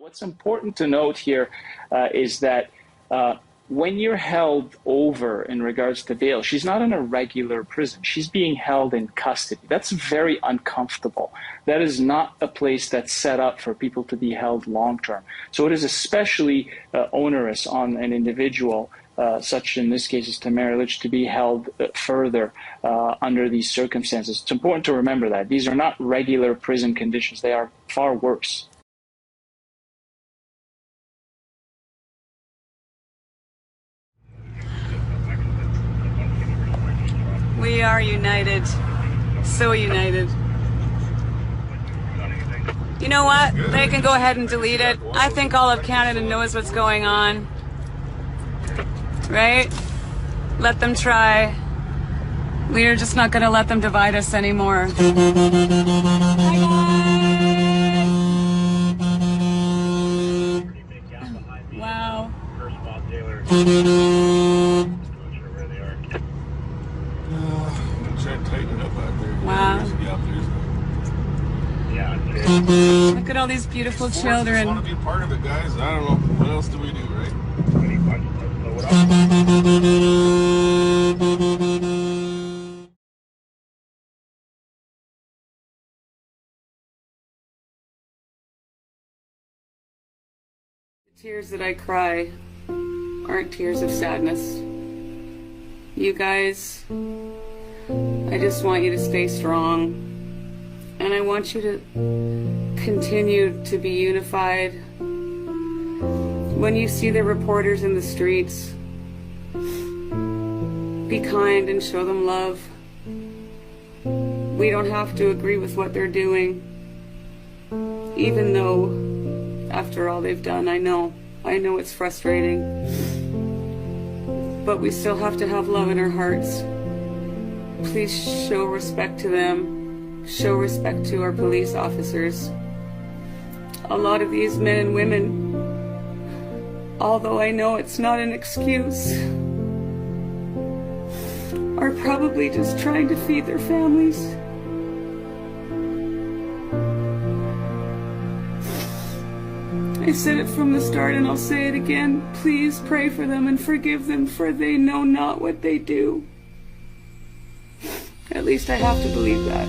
What's important to note here is that when you're held over in regards to bail, she's not in a regular prison. She's being held in custody. That's very uncomfortable. That is not a place that's set up for people to be held long term. So it is especially onerous on an individual, such in this case as Tamara Lich, to be held further under these circumstances. It's important to remember that. These are not regular prison conditions. They are far worse. We are united. So united. You know what? They can go ahead and delete it. I think all of Canada knows what's going on. Right? Let them try. We're just not going to let them divide us anymore. Wow. Wow. Look at all these beautiful children. I want to be part of it, guys. I don't know. What else do we do, right? The tears that I cry aren't tears of sadness. You guys, I just want you to stay strong. And I want you to continue to be unified. When you see the reporters in the streets, be kind and show them love. We don't have to agree with what they're doing, even though, after all they've done, I know it's frustrating. But we still have to have love in our hearts. Please show respect to them. Show respect to our police officers. A lot of these men and women, although I know it's not an excuse, are probably just trying to feed their families. I said it from the start and I'll say it again. Please pray for them and forgive them, for they know not what they do. At least I have to believe that.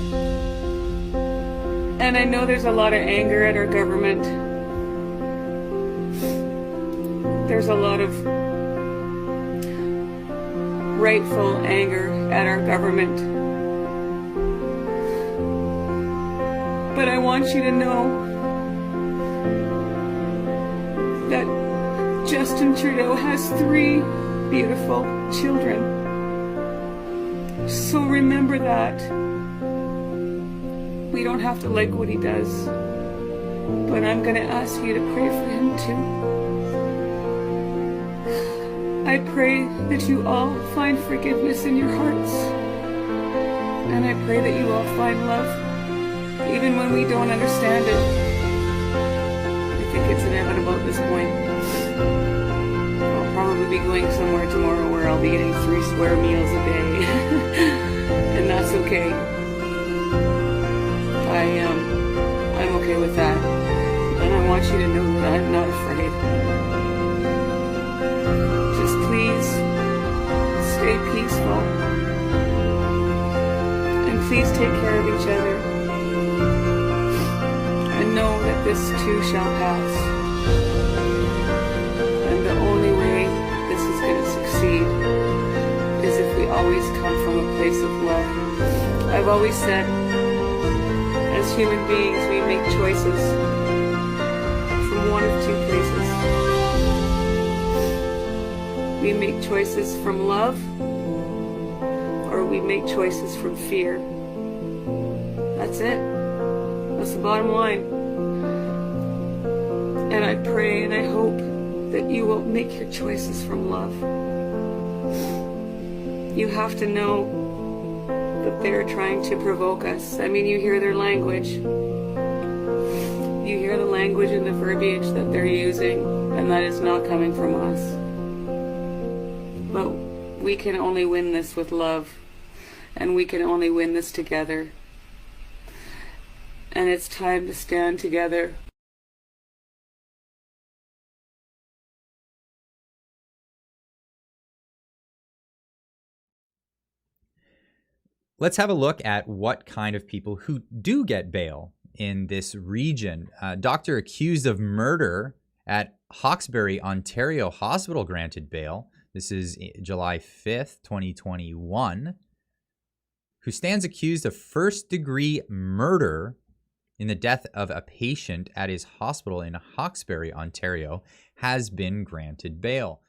And I know there's a lot of anger at our government. There's a lot of rightful anger at our government. But I want you to know that Justin Trudeau has 3 beautiful children. So remember that. We don't have to like what he does, but I'm going to ask you to pray for him too. I pray that you all find forgiveness in your hearts, and I pray that you all find love, even when we don't understand it. I think it's inevitable at this point. I'll probably be going somewhere tomorrow where I'll be eating 3 square meals a day, and that's okay. I'm okay with that, and I want you to know that I'm not afraid. Just please stay peaceful, and please take care of each other, and know that this too shall pass. And the only way this is going to succeed is if we always come from a place of love. I've always said, as human beings, we make choices from one of 2 places. We make choices from love, or we make choices from fear. That's it. That's the bottom line. And I pray and I hope that you will make your choices from love. You have to know that they're trying to provoke us. I mean, you hear their language. You hear the language and the verbiage that they're using, and that is not coming from us. But we can only win this with love, and we can only win this together. And it's time to stand together. Let's have a look at what kind of people who do get bail in this region. Doctor accused of murder at Hawkesbury, Ontario hospital granted bail. This is July 5th, 2021. Who stands accused of first-degree murder in the death of a patient at his hospital in Hawkesbury, Ontario, has been granted bail.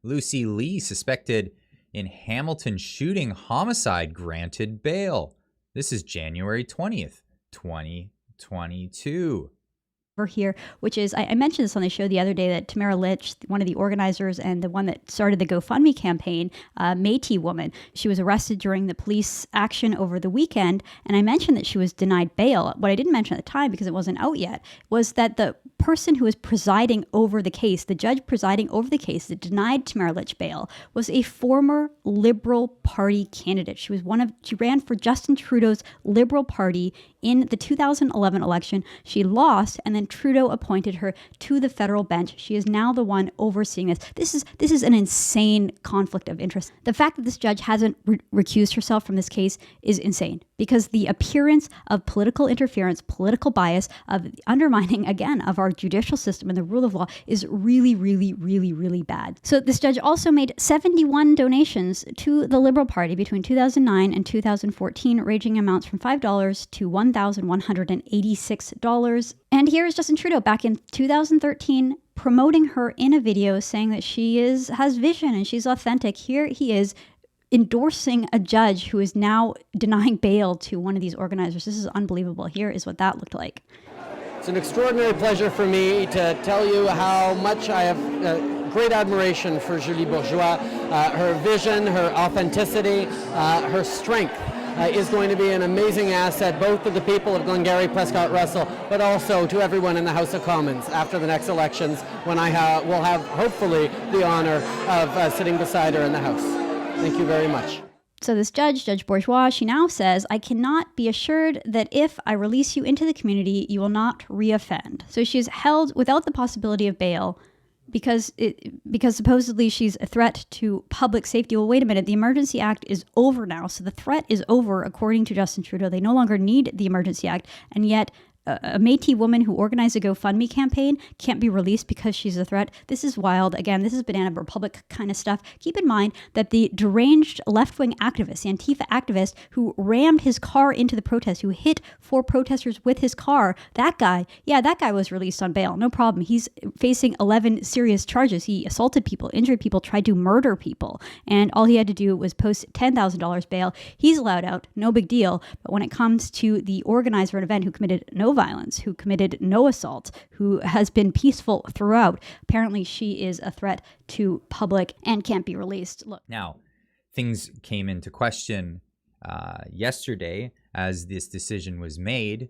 Lucy Lee, suspected in Hamilton shooting homicide, granted bail. This is January 20th, 2022. Here, which is, I mentioned this on the show the other day, that Tamara Lich, one of the organizers and the one that started the GoFundMe campaign, Métis woman, she was arrested during the police action over the weekend, and I mentioned that she was denied bail. What I didn't mention at the time, because it wasn't out yet, was that the person who was presiding over the case, the judge presiding over the case that denied Tamara Lich bail, was a former Liberal Party candidate. She ran for Justin Trudeau's Liberal Party in the 2011 election. She lost, and then Trudeau appointed her to the federal bench. She is now the one overseeing this. This is an insane conflict of interest. The fact that this judge hasn't recused herself from this case is insane, because the appearance of political interference, political bias, of undermining, again, of our judicial system and the rule of law is really, really, really, really bad. So this judge also made 71 donations to the Liberal Party between 2009 and 2014, ranging amounts from $5 to $1,186. And here is Justin Trudeau back in 2013 promoting her in a video, saying that she has vision and she's authentic. Here he is endorsing a judge who is now denying bail to one of these organizers. This is unbelievable. Here is what that looked like. It's an extraordinary pleasure for me to tell you how much I have great admiration for Julie Bourgeois. Her vision, her authenticity, her strength is going to be an amazing asset, both to the people of Glengarry, Prescott, Russell, but also to everyone in the House of Commons after the next elections, when I will have, hopefully, the honor of sitting beside her in the House. Thank you very much. So this judge, Judge Bourgeois, she now says, I cannot be assured that if I release you into the community, you will not reoffend. So she's held without the possibility of bail because supposedly she's a threat to public safety. Well, wait a minute. The Emergency Act is over now. So the threat is over, according to Justin Trudeau. They no longer need the Emergency Act. And yet a Métis woman who organized a GoFundMe campaign can't be released because she's a threat. This is wild. Again, this is Banana Republic kind of stuff. Keep in mind that the deranged left-wing activist, the Antifa activist who rammed his car into the protest, who hit 4 protesters with his car, that guy was released on bail. No problem. He's facing 11 serious charges. He assaulted people, injured people, tried to murder people, and all he had to do was post $10,000 bail. He's allowed out. No big deal. But when it comes to the organizer of an event who committed no violence, who committed no assault, who has been peaceful throughout, apparently she is a threat to public and can't be released. Look. Now, things came into question yesterday as this decision was made.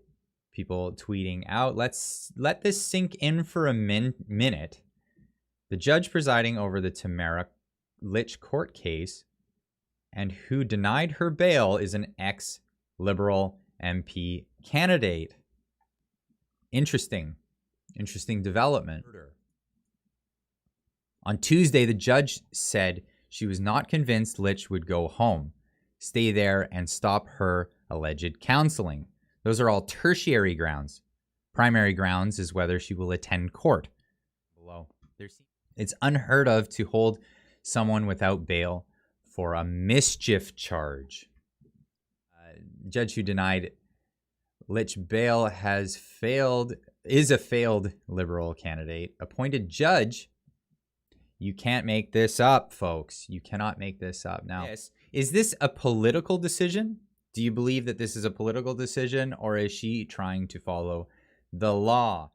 People tweeting out, let's let this sink in for a minute. The judge presiding over the Tamara Lich court case and who denied her bail is an ex-Liberal MP candidate. Interesting development. On Tuesday, the judge said she was not convinced Lich would go home, stay there, and stop her alleged counseling. Those are all tertiary grounds. Primary grounds is whether she will attend court. Below, it's unheard of to hold someone without bail for a mischief charge. Judge who denied Lich bail is a failed Liberal candidate. Appointed judge. You can't make this up, folks. You cannot make this up. Now, is this a political decision? Do you believe that this is a political decision, or is she trying to follow the law?